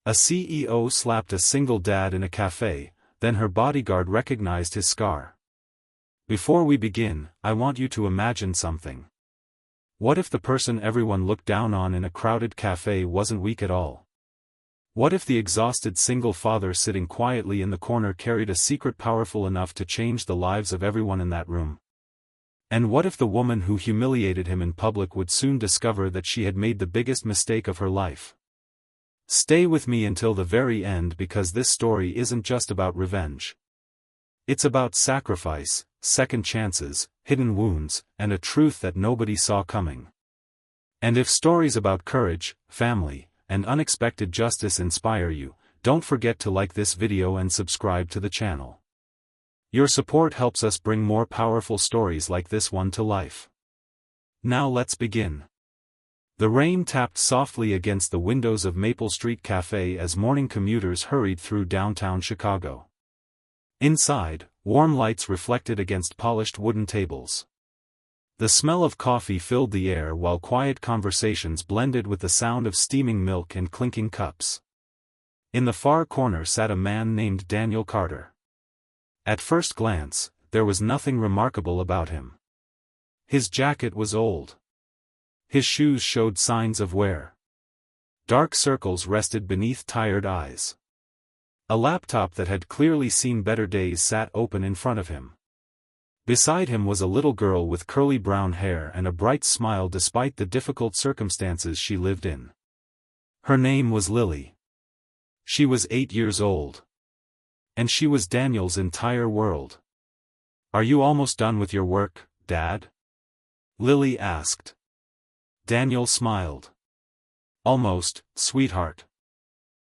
A CEO slapped a single dad in a café, then her bodyguard recognized his scar. Before we begin, I want you to imagine something. What if the person everyone looked down on in a crowded café wasn't weak at all? What if the exhausted single father sitting quietly in the corner carried a secret powerful enough to change the lives of everyone in that room? And what if the woman who humiliated him in public would soon discover that she had made the biggest mistake of her life? Stay with me until the very end because this story isn't just about revenge. It's about sacrifice, second chances, hidden wounds, and a truth that nobody saw coming. And if stories about courage, family, and unexpected justice inspire you, don't forget to like this video and subscribe to the channel. Your support helps us bring more powerful stories like this one to life. Now let's begin. The rain tapped softly against the windows of Maple Street Cafe as morning commuters hurried through downtown Chicago. Inside, warm lights reflected against polished wooden tables. The smell of coffee filled the air while quiet conversations blended with the sound of steaming milk and clinking cups. In the far corner sat a man named Daniel Carter. At first glance, there was nothing remarkable about him. His jacket was old. His shoes showed signs of wear. Dark circles rested beneath tired eyes. A laptop that had clearly seen better days sat open in front of him. Beside him was a little girl with curly brown hair and a bright smile despite the difficult circumstances she lived in. Her name was Lily. She was 8 years old. And she was Daniel's entire world. "Are you almost done with your work, Dad?" Lily asked. Daniel smiled. "Almost, sweetheart."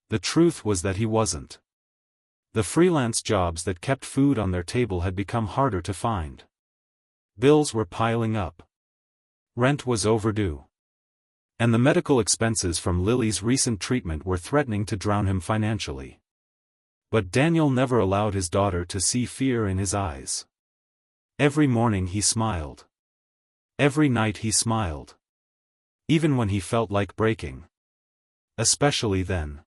The truth was that he wasn't. The freelance jobs that kept food on their table had become harder to find. Bills were piling up. Rent was overdue. And the medical expenses from Lily's recent treatment were threatening to drown him financially. But Daniel never allowed his daughter to see fear in his eyes. Every morning he smiled. Every night he smiled. Even when he felt like breaking. Especially then.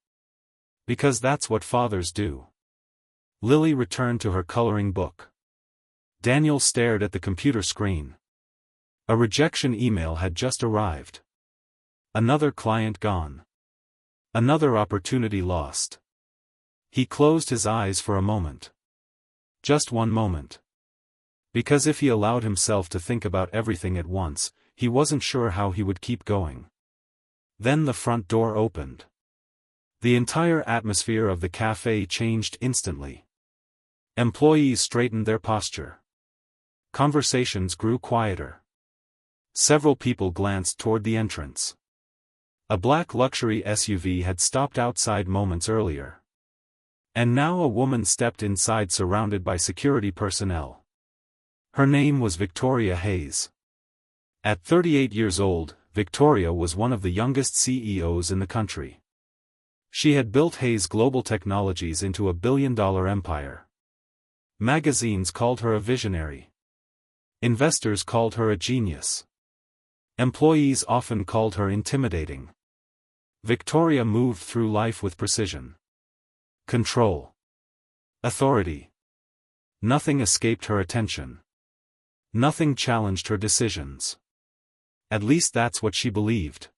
Because that's what fathers do. Lily returned to her coloring book. Daniel stared at the computer screen. A rejection email had just arrived. Another client gone. Another opportunity lost. He closed his eyes for a moment. Just one moment. Because if he allowed himself to think about everything at once, he wasn't sure how he would keep going. Then the front door opened. The entire atmosphere of the cafe changed instantly. Employees straightened their posture. Conversations grew quieter. Several people glanced toward the entrance. A black luxury SUV had stopped outside moments earlier. And now a woman stepped inside surrounded by security personnel. Her name was Victoria Hayes. At 38 years old, Victoria was one of the youngest CEOs in the country. She had built Hayes Global Technologies into a billion-dollar empire. Magazines called her a visionary. Investors called her a genius. Employees often called her intimidating. Victoria moved through life with precision. Control. Authority. Nothing escaped her attention. Nothing challenged her decisions. At least that's what she believed.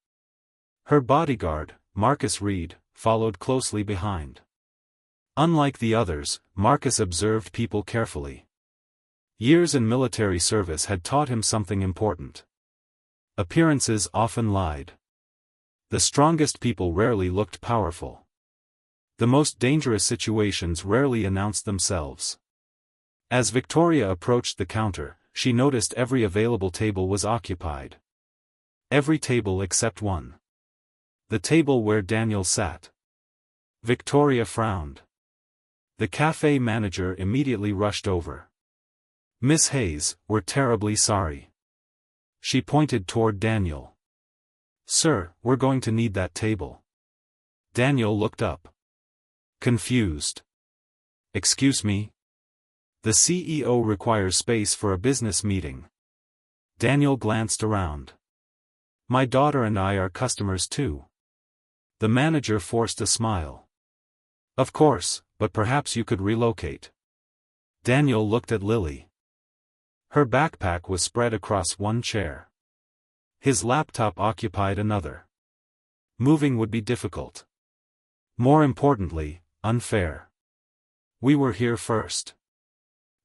Her bodyguard, Marcus Reed, followed closely behind. Unlike the others, Marcus observed people carefully. Years in military service had taught him something important. Appearances often lied. The strongest people rarely looked powerful. The most dangerous situations rarely announced themselves. As Victoria approached the counter, she noticed every available table was occupied. Every table except one. The table where Daniel sat. Victoria frowned. The cafe manager immediately rushed over. "Miss Hayes, we're terribly sorry." She pointed toward Daniel. "Sir, we're going to need that table." Daniel looked up. Confused. "Excuse me?" "The CEO requires space for a business meeting." Daniel glanced around. "My daughter and I are customers too." The manager forced a smile. Of course, but perhaps you could relocate. Daniel looked at Lily. Her backpack was spread across one chair. His laptop occupied another. Moving would be difficult. More importantly, unfair. We were here first.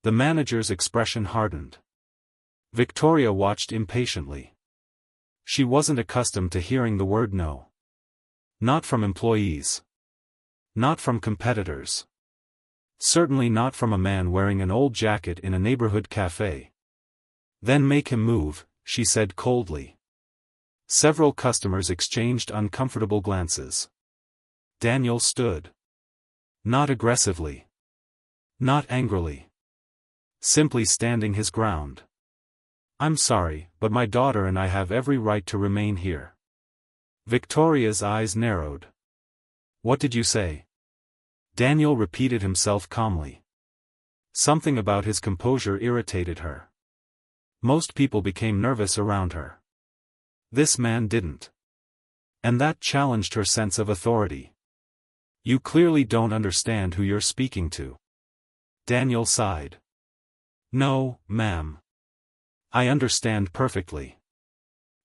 The manager's expression hardened. Victoria watched impatiently. She wasn't accustomed to hearing the word no. Not from employees. Not from competitors. Certainly not from a man wearing an old jacket in a neighborhood cafe. Then make him move, she said coldly. Several customers exchanged uncomfortable glances. Daniel stood. Not aggressively. Not angrily. Simply standing his ground. I'm sorry, but my daughter and I have every right to remain here. Victoria's eyes narrowed. What did you say? Daniel repeated himself calmly. Something about his composure irritated her. Most people became nervous around her. This man didn't. And that challenged her sense of authority. You clearly don't understand who you're speaking to. Daniel sighed. No, ma'am. I understand perfectly.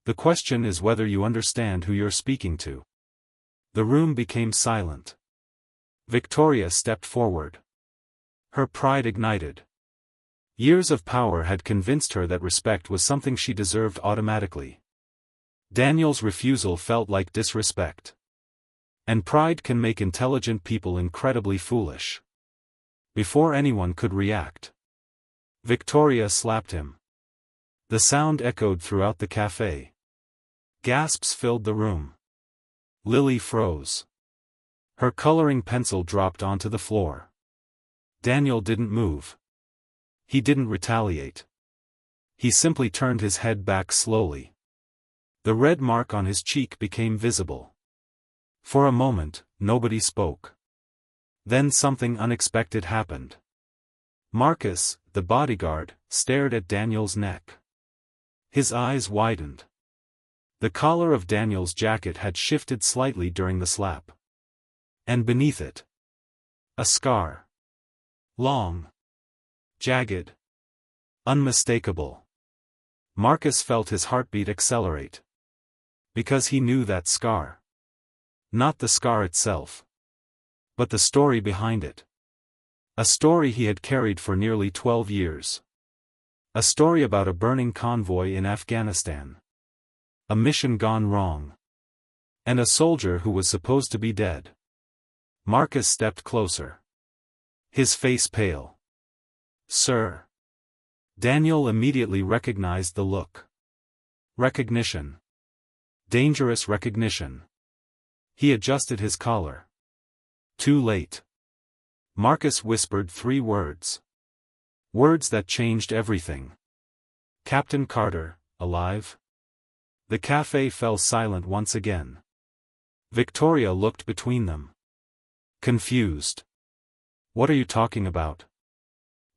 The question is whether you understand who you're speaking to. The room became silent. Victoria stepped forward. Her pride ignited. Years of power had convinced her that respect was something she deserved automatically. Daniel's refusal felt like disrespect. And pride can make intelligent people incredibly foolish. Before anyone could react, Victoria slapped him. The sound echoed throughout the cafe. Gasps filled the room. Lily froze. Her coloring pencil dropped onto the floor. Daniel didn't move. He didn't retaliate. He simply turned his head back slowly. The red mark on his cheek became visible. For a moment, nobody spoke. Then something unexpected happened. Marcus, the bodyguard, stared at Daniel's neck. His eyes widened. The collar of Daniel's jacket had shifted slightly during the slap. And beneath it, a scar. Long. Jagged. Unmistakable. Marcus felt his heartbeat accelerate. Because he knew that scar. Not the scar itself. But the story behind it. A story he had carried for nearly 12 years. A story about a burning convoy in Afghanistan. A mission gone wrong. And a soldier who was supposed to be dead. Marcus stepped closer. His face pale. Sir. Daniel immediately recognized the look. Recognition. Dangerous recognition. He adjusted his collar. Too late. Marcus whispered 3 words. Words that changed everything. Captain Carter, alive? The cafe fell silent once again. Victoria looked between them. Confused. What are you talking about?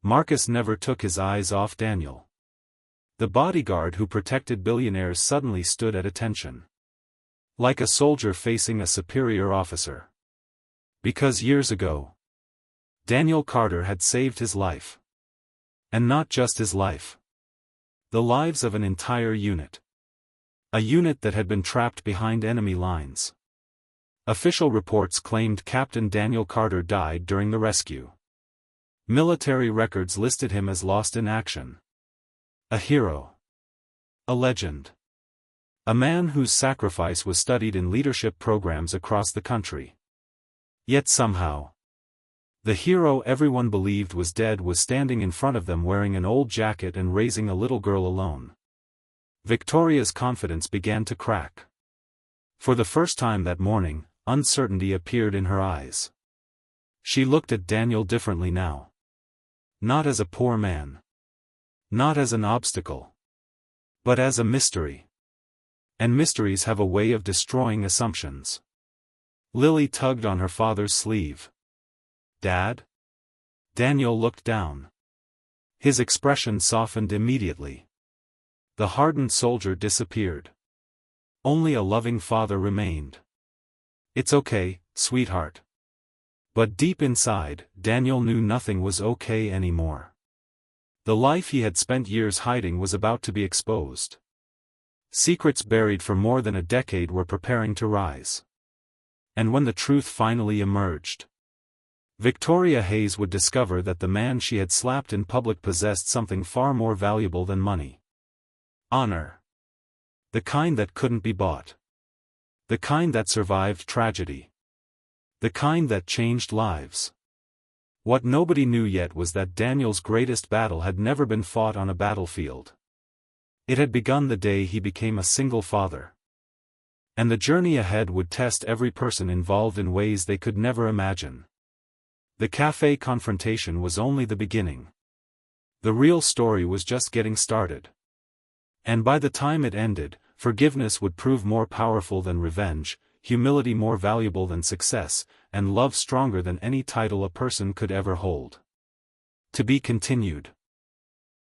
Marcus never took his eyes off Daniel. The bodyguard who protected billionaires suddenly stood at attention. Like a soldier facing a superior officer. Because years ago, Daniel Carter had saved his life. And not just his life. The lives of an entire unit. A unit that had been trapped behind enemy lines. Official reports claimed Captain Daniel Carter died during the rescue. Military records listed him as lost in action. A hero. A legend. A man whose sacrifice was studied in leadership programs across the country. Yet somehow, the hero everyone believed was dead was standing in front of them wearing an old jacket and raising a little girl alone. Victoria's confidence began to crack. For the first time that morning, uncertainty appeared in her eyes. She looked at Daniel differently now. Not as a poor man. Not as an obstacle. But as a mystery. And mysteries have a way of destroying assumptions. Lily tugged on her father's sleeve. Dad? Daniel looked down. His expression softened immediately. The hardened soldier disappeared. Only a loving father remained. "It's okay, sweetheart." But deep inside, Daniel knew nothing was okay anymore. The life he had spent years hiding was about to be exposed. Secrets buried for more than a decade were preparing to rise. And when the truth finally emerged, Victoria Hayes would discover that the man she had slapped in public possessed something far more valuable than money. Honor. The kind that couldn't be bought. The kind that survived tragedy. The kind that changed lives. What nobody knew yet was that Daniel's greatest battle had never been fought on a battlefield. It had begun the day he became a single father. And the journey ahead would test every person involved in ways they could never imagine. The café confrontation was only the beginning. The real story was just getting started. And by the time it ended, forgiveness would prove more powerful than revenge, humility more valuable than success, and love stronger than any title a person could ever hold. To be continued.